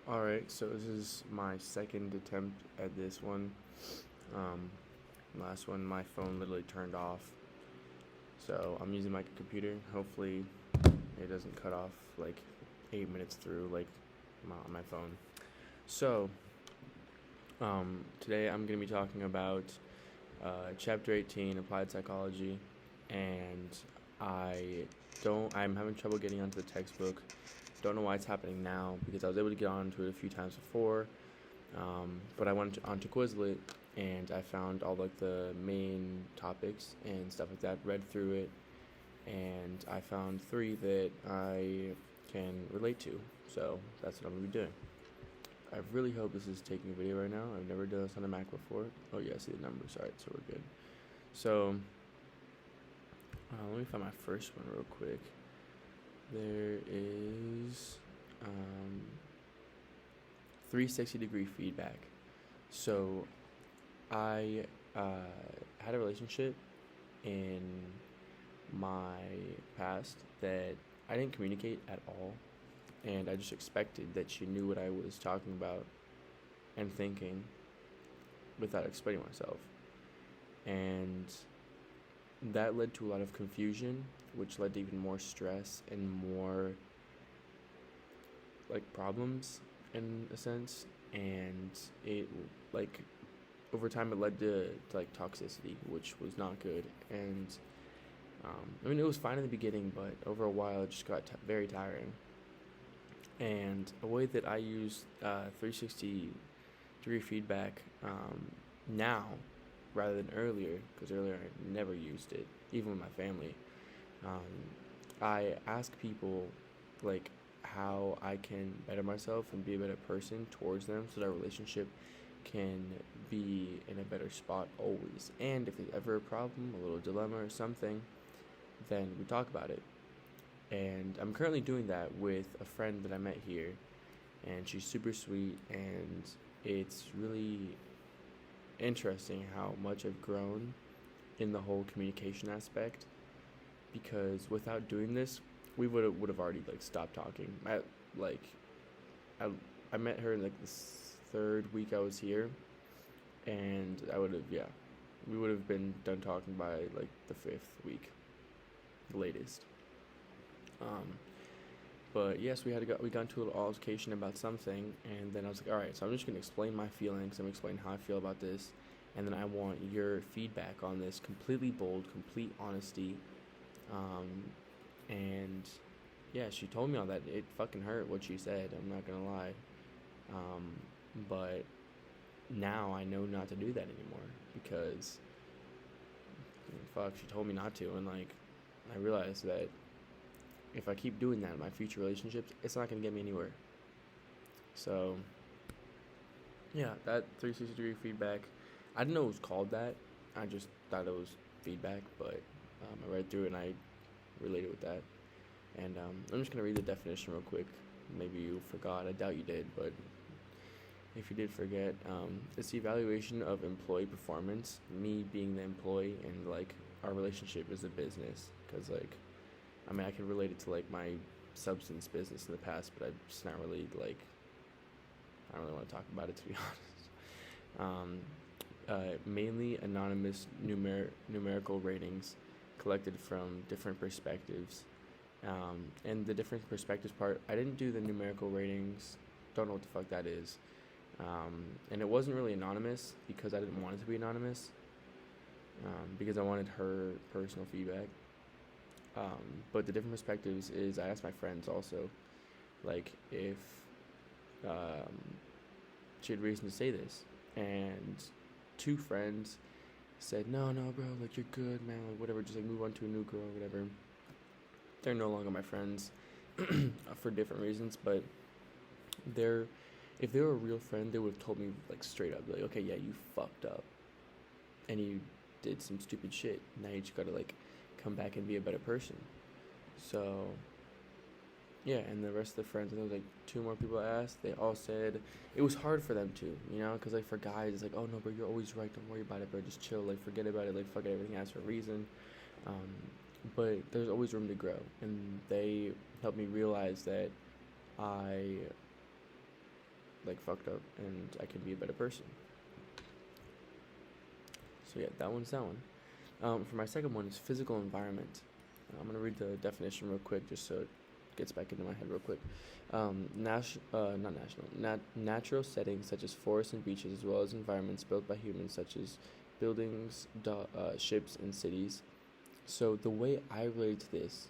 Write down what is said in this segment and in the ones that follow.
Alright, so this is my second attempt at this one. Um, Last one, my phone literally turned off. So I'm using my computer. Hopefully, it doesn't cut off like 8 minutes through, like on my phone. So, today I'm going to be talking about Chapter 18, Applied Psychology. And I I'm having trouble getting onto the textbook. Don't know why it's happening now because I was able to get onto it a few times before. But I went onto Quizlet and I found all like the main topics and stuff like that, read through it, and I found three that I can relate to. So that's what I'm going to be doing. I really hope this is taking a video right now. I've never done this on a Mac before. Oh yeah, I see the numbers. Alright, so we're good. So let me find my first one real quick. There is 360-degree feedback. So I had a relationship in my past that I didn't communicate at all, and I just expected that she knew what I was talking about and thinking without explaining myself. And that led to a lot of confusion, which led to even more stress and more like problems in a sense. And it like over time it led to like toxicity, which was not good. And I mean, it was fine in the beginning, but over a while it just got very tiring. And a way that I use 360-degree feedback now rather than earlier, because earlier I never used it, even with my family. I ask people like how I can better myself and be a better person towards them, so that our relationship can be in a better spot always. And if there's ever a problem, a little dilemma or something, then we talk about it. And I'm currently doing that with a friend that I met here, and she's super sweet, and it's really interesting how much I've grown in the whole communication aspect, because without doing this, we would have already like stopped talking. Like I I met her in like the third week I was here, and we would have been done talking by like the fifth week, the latest. Um, but yes, we got into a little altercation about something, and then I was like, all right, so I'm just gonna explain my feelings. I'm gonna explain how I feel about this, and then I want your feedback on this. Completely bold, complete honesty, um, and yeah, she told me all that. It fucking hurt what she said. I'm not gonna lie, um, but now I know not to do that anymore because fuck, she told me not to, and like I realized that if I keep doing that in my future relationships, it's not gonna get me anywhere. So yeah, that 360-degree feedback. I didn't know it was called that. I just thought it was feedback, but I read through it and I related with that. And I'm just gonna read the definition real quick. Maybe you forgot. I doubt you did, but if you did forget, it's the evaluation of employee performance. Me being the employee, and like our relationship is a business. Cause like, I mean, I can relate it to like my substance business in the past, but I'm just not really like. I don't really want to talk about it, to be honest. Mainly anonymous numerical ratings collected from different perspectives. And the different perspectives part, I didn't do the numerical ratings. Don't know what the fuck that is. And it wasn't really anonymous because I didn't want it to be anonymous. Because I wanted her personal feedback. But the different perspectives is I asked my friends also, like if she had reason to say this, and two friends said, no, bro, like you're good, man, like whatever, just like move on to a new girl or whatever. They're no longer my friends for different reasons, but they're if they were a real friend, they would have told me like straight up, like, okay, yeah, you fucked up, and you did some stupid shit. Now you just gotta like come back and be a better person. So yeah, and the rest of the friends, there was like two more people I asked. They all said it was hard for them too, because like for guys, it's like, oh no, bro, you're always right. Don't worry about it, bro. Just chill. Like forget about it. Like fuck it, everything has for a reason. But there's always room to grow, and they helped me realize that I like fucked up, and I can be a better person. So yeah, that one's that one. For my second one is physical environment. I'm gonna read the definition real quick, just so it gets back into my head real quick. Not national, natural settings such as forests and beaches, as well as environments built by humans, such as buildings, ships, and cities. So the way I relate to this,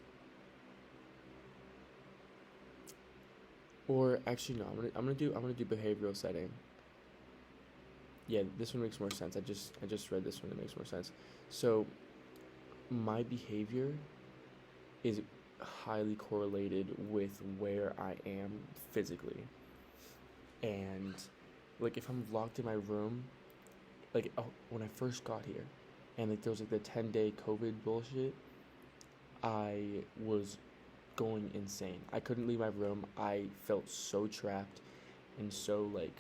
or actually no, I'm gonna do behavioral setting. Yeah, this one makes more sense. I just read this one. It makes more sense. So my behavior is highly correlated with where I am physically. And like if I'm locked in my room, like when I first got here, and like there was like the 10-day COVID bullshit, I was going insane. I couldn't leave my room. I felt so trapped and so like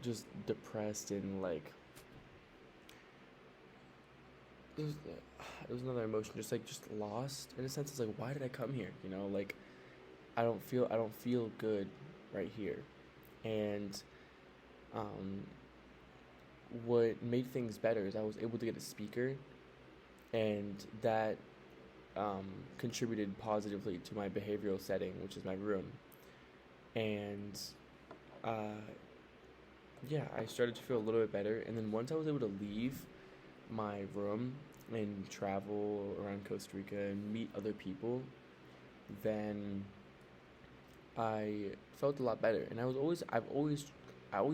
just depressed and like it was another emotion, just lost in a sense. It's like, why did I come here? You know, like I don't feel good right here. And um, what made things better is I was able to get a speaker, and that contributed positively to my behavioral setting, which is my room. And yeah, I started to feel a little bit better. And then once I was able to leave my room and travel around Costa Rica and meet other people, then I felt a lot better. And I always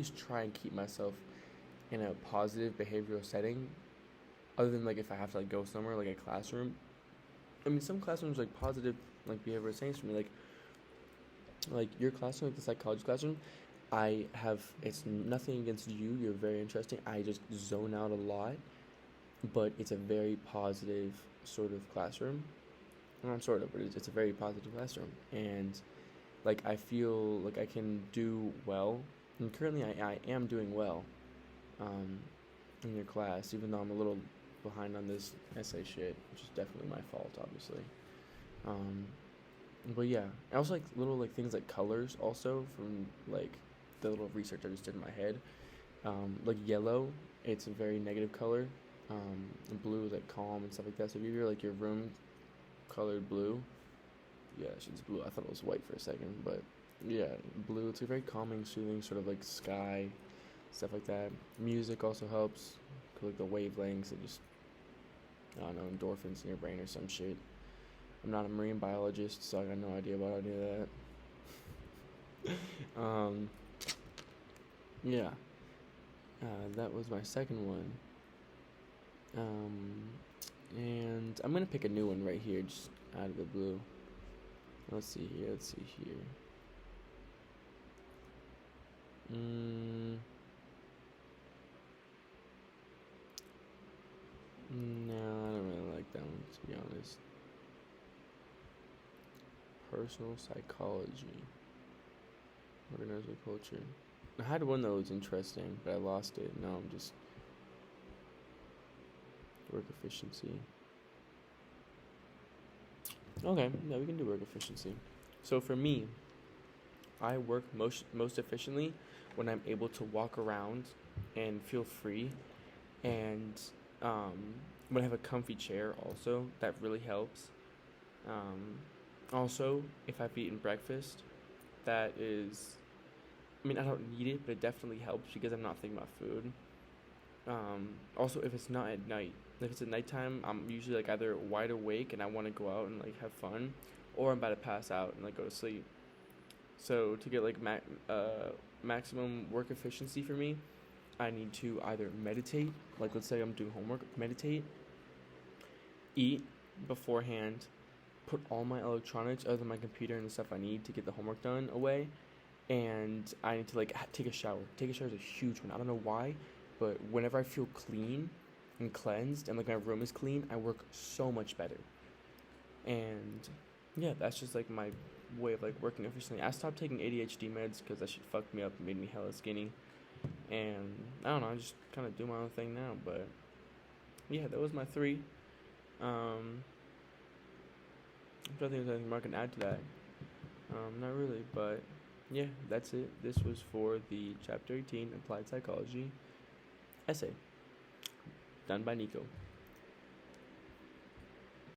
try and keep myself in a positive behavioral setting, other than like if I have to like go somewhere like a classroom. I mean, some classrooms like positive like behavioral settings for me, like your classroom, like the psychology classroom. It's nothing against you. You're very interesting. I just zone out a lot, but it's a very positive sort of classroom. Not sort of, but it's a very positive classroom. And like I feel like I can do well, and currently I am doing well in your class, even though I'm a little behind on this essay shit, which is definitely my fault, obviously. But yeah, I also like little like things like colors also from like the little research I just did in my head. Like yellow, it's a very negative color. And blue is like calm and stuff like that. So if you're like your room colored blue, yeah, it's blue. I thought it was white for a second, but yeah, blue. It's a very calming, soothing sort of like sky, stuff like that. Music also helps, like the wavelengths and just I don't know, endorphins in your brain or some shit. I'm not a marine biologist, so I got no idea about any of that. Yeah, that was my second one. And I'm gonna pick a new one right here, just out of the blue. Let's see here. No, I don't really like that one, to be honest. Personal psychology. Organizational culture. I had one that was interesting, but I lost it. No, I'm just work efficiency. Okay, yeah, we can do work efficiency. So for me, I work most efficiently when I'm able to walk around and feel free, and when I have a comfy chair also, that really helps. Also, if I've eaten breakfast, that is, I mean, I don't need it, but it definitely helps because I'm not thinking about food. Also, if it's not at night, if it's at nighttime, I'm usually like either wide awake and I want to go out and like have fun, or I'm about to pass out and like go to sleep. So to get like maximum work efficiency for me, I need to either meditate, like let's say I'm doing homework, meditate, eat beforehand, put all my electronics other than my computer and the stuff I need to get the homework done away, and I need to like take a shower. Take a shower is a huge one. I don't know why, but whenever I feel clean and cleansed and like my room is clean, I work so much better. And yeah, that's just like my way of like working efficiently. I stopped taking ADHD meds because that shit fucked me up and made me hella skinny. And I don't know, I just kind of do my own thing now. But yeah, that was my three. I'm trying to think if there's anything more I can add to that. Not really, but yeah, that's it. This was for the Chapter 18 Applied Psychology essay done by Nico.